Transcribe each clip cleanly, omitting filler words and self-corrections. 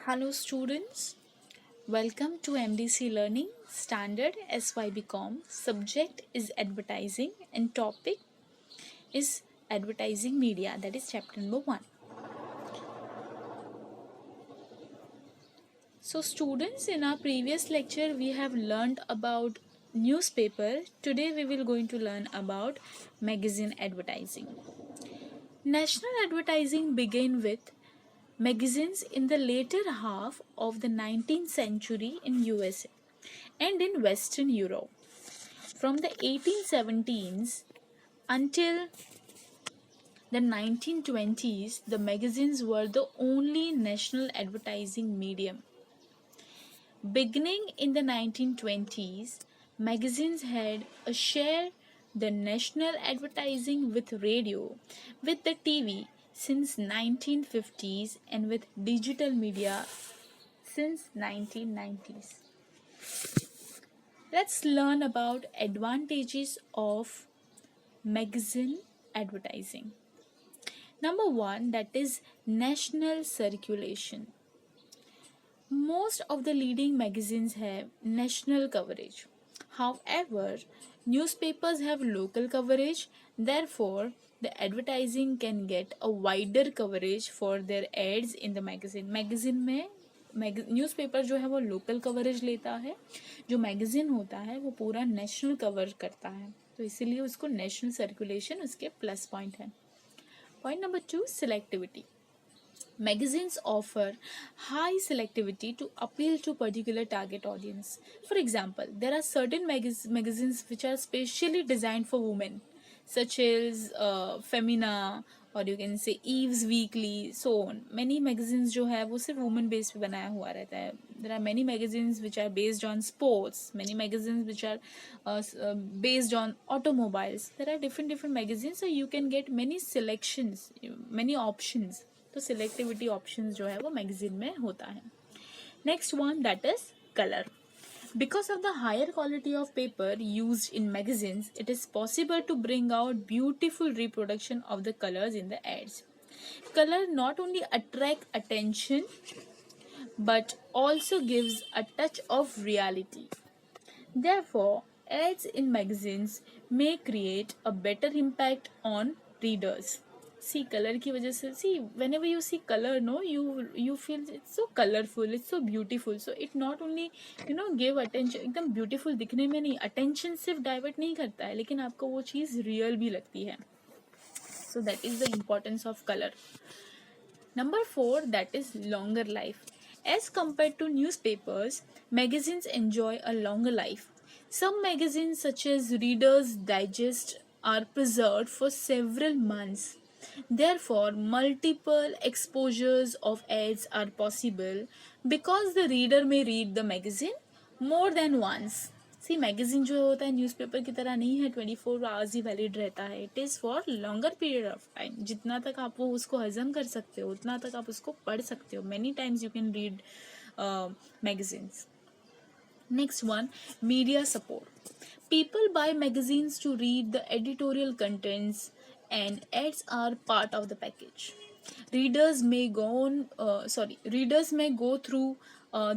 Hello students, welcome to MDC Learning Standard SYBCom. Subject is advertising and topic is advertising media, that is chapter number 1. So students, in our previous lecture we have learned about newspaper. Today we will going to learn about magazine advertising. National advertising began with magazines in the later half of the 19th century in USA and in Western Europe. From the 1870s until the 1920s, the magazines were the only national advertising medium. Beginning in the 1920s, magazines had a share the national advertising with radio, with the TV since 1950s and with digital media since 1990s. Let's learn about advantages of magazine advertising. Number 1, that is national circulation. Most of the leading magazines have national coverage. However, newspapers have local coverage. Therefore, the advertising can get a wider coverage for their ads in the magazine. Magazine में newspaper जो है वो local coverage लेता है, जो magazine होता है वो पूरा नेशनल कवर करता है, तो इसीलिए उसको नेशनल सर्कुलेशन उसके प्लस पॉइंट है. Point number 2, selectivity. Magazines offer high selectivity to appeal to particular target audience. For example, there are certain magazines which are specially designed for women, such as Femina, or you can say Eve's Weekly, so on. Many magazines जो है वो सिर्फ women based पे बनाया हुआ रहता है. There are many magazines which are based on sports, many magazines which are based on automobiles. There are different magazines, so you can get many selections, many options. तो सिलेक्टिविटी ऑप्शंस जो है वो magazine में होता है. Next one, that is colour. Because of the higher quality of paper used in magazines, it is possible to bring out beautiful reproduction of the colors in the ads. Color not only attract attention but also gives a touch of reality. Therefore, ads in magazines may create a better impact on readers. See, colour की वजह से, see, whenever you see color, no, you feel it's so colorful, it's so beautiful, so it not only give attention, एकदम beautiful दिखने में नहीं, attention सिर्फ divert नहीं करता है, लेकिन आपको वो चीज़ real भी लगती है. So that is the importance of color. Number 4, that is longer life. As compared to newspapers, magazines enjoy a longer life. Some magazines such as Reader's Digest are preserved for several months. Therefore, multiple exposures of ads are possible because the reader may read the magazine more than once. C magazine जो होता है newspaper की तरह नहीं है 24 hours ही valid रहता है. It is for longer period of time. जितना तक आप वो उसको हजम कर सकते हो उतना तक आप उसको पढ़ सकते हो. Many times you can read magazines. Next one, media support. People buy magazines to read the editorial contents and ads are part of the package. Readers may go through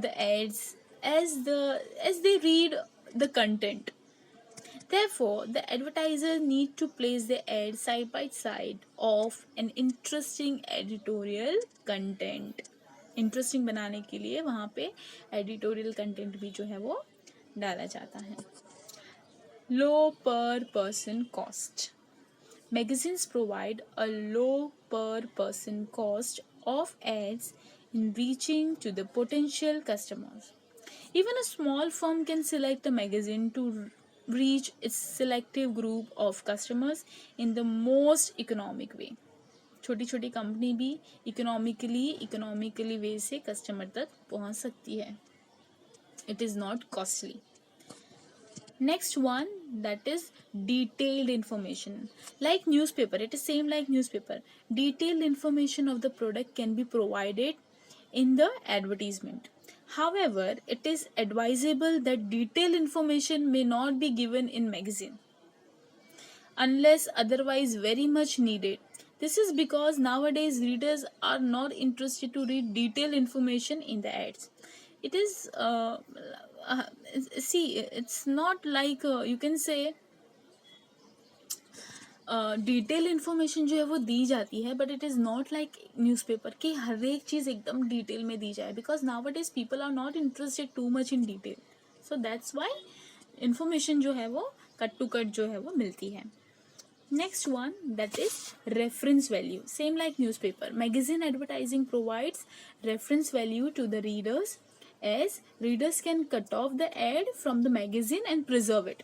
the ads as they read the content. Therefore, the advertisers need to place the ad side by side of an interesting editorial content. Interesting बनाने के लिए वहाँ पे editorial content भी जो है वो डाला जाता है. Low per person cost. Magazines provide a low per person cost of ads in reaching to the potential customers. Even a small firm can select a magazine to reach its selective group of customers in the most economic way. छोटी छोटी company भी economically वे से customer तक पहुंच सकती है. It is not costly. Next one, that is detailed information. Like newspaper, it is same like newspaper. Detailed information of the product can be provided in the advertisement. However, it is advisable that detailed information may not be given in magazine unless otherwise very much needed. This is because nowadays readers are not interested to read detailed information in the ads. It is uh, see, it's not like you can say detail information जो है वो दी जाती है, but it is not like newspaper कि हर एक चीज़ एकदम डिटेल में दी जाए, because now it is people are not interested too much in detail. So that's why information जो है वो कट टू कट जो है वो मिलती है. Next one, that is reference value. Same like newspaper. Magazine advertising provides reference value to the readers, as readers can cut off the ad from the magazine and preserve it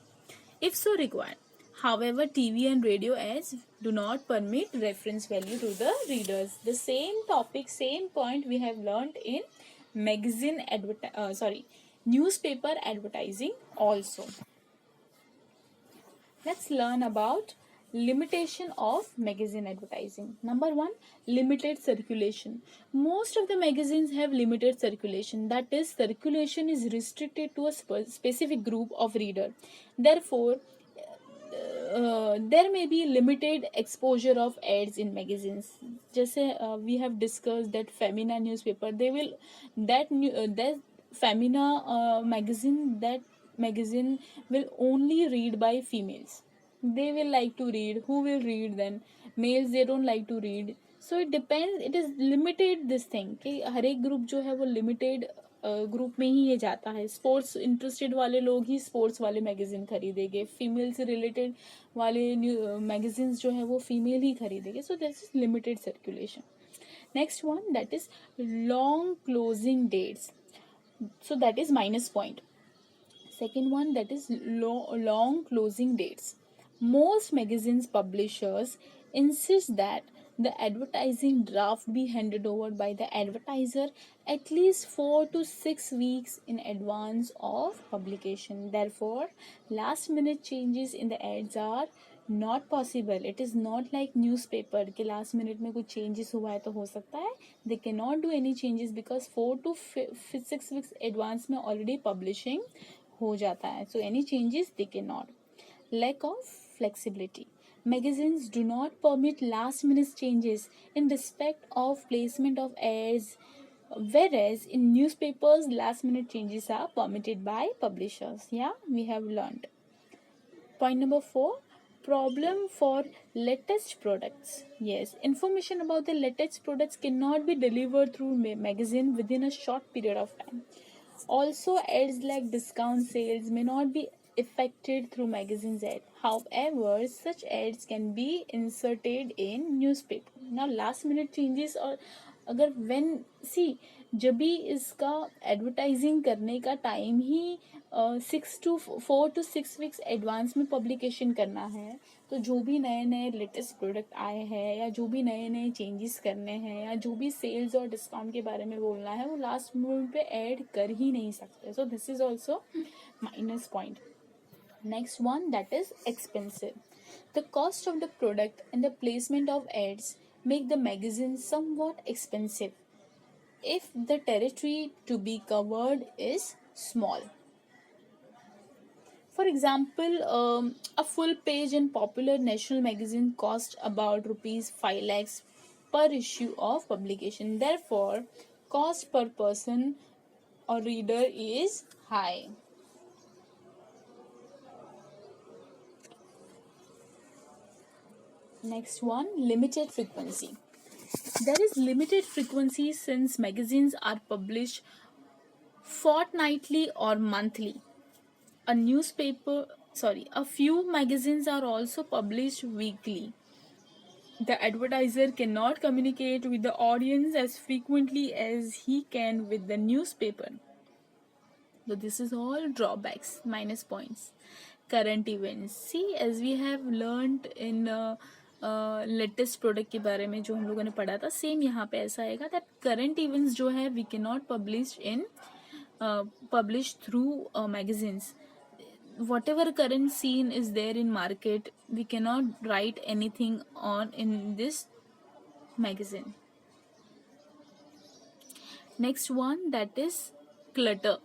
if so required. However, TV and radio ads do not permit reference value to the readers. The same topic, same point we have learned in newspaper advertising also. Let's learn about limitation of magazine advertising. Number 1, limited circulation. Most of the magazines have limited circulation. That is, circulation is restricted to a specific group of reader. Therefore, there may be limited exposure of ads in magazines. जैसे we have discussed that Femina newspaper, that Femina magazine will only read by females. They will like to read. Who will read then? Males, they don't like to read. So it depends. It is limited this thing कि हर एक group जो है वो limited group में ही ये जाता है. स्पोर्ट्स इंटरेस्टेड वाले लोग ही स्पोर्ट्स वाले मैगजीन खरीदेंगे. फीमेल से रिलेटेड वाले मैगजीन्स जो है वो फीमेल ही खरीदेंगे. So this is limited circulation. Next one, that is long closing dates. So that is minus point. Second one, that is long closing dates. Most magazines publishers insist that the advertising draft be handed over by the advertiser at least 4 to 6 weeks in advance of publication. Therefore, last minute changes in the ads are not possible. It is not like newspaper कि last minute में कुछ changes हुआ है तो हो सकता है. They cannot do any changes because 4 to 6 weeks advance में already publishing हो जाता है. So any changes they cannot. Lack of flexibility. Magazines do not permit last minute changes in respect of placement of ads, whereas in newspapers last minute changes are permitted by publishers. Yeah, we have learned. Point number 4, problem for latest products. Yes, information about the latest products cannot be delivered through magazine within a short period of time. Also, ads like discount sales may not be affected through magazines ad. However, such ads can be inserted in newspaper. Now, last minute changes और अगर when see जब भी इसका advertising करने का time he 4 to 6 weeks advance में publication करना है, तो जो भी नए नए लेटेस्ट प्रोडक्ट आए हैं या जो भी नए नए चेंजेस करने हैं या जो भी सेल्स और डिस्काउंट के बारे में बोलना है वो लास्ट मोमेंट पे ऐड कर ही नहीं सकते. सो this is also minus point. Next one, that is expensive. The cost of the product and the placement of ads make the magazine somewhat expensive if the territory to be covered is small. For example, a full page in popular national magazine costs about rupees 5 lakhs per issue of publication. Therefore, cost per person or reader is high. Next one, limited frequency. There is limited frequency since magazines are published fortnightly or monthly. A few magazines are also published weekly. The advertiser cannot communicate with the audience as frequently as he can with the newspaper. So this is all drawbacks, minus points. Current events. See, as we have learned in latest product के बारे में जो हम लोगों ने पढ़ा था, same यहाँ पे ऐसा आएगा दैट करंट इवेंट्स जो है we can not publish through magazines. Whatever current scene is there in market, we cannot write anything on in this magazine. Next one, that is clutter.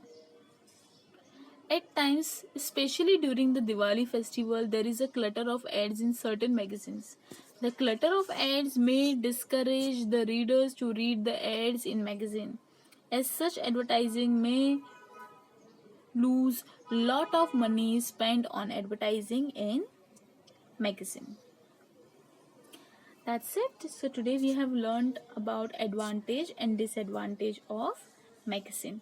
At times, especially during the Diwali festival, there is a clutter of ads in certain magazines. The clutter of ads may discourage the readers to read the ads in magazine. As such, advertising may lose lot of money spent on advertising in magazine. That's it. So today we have learned about advantage and disadvantage of magazine.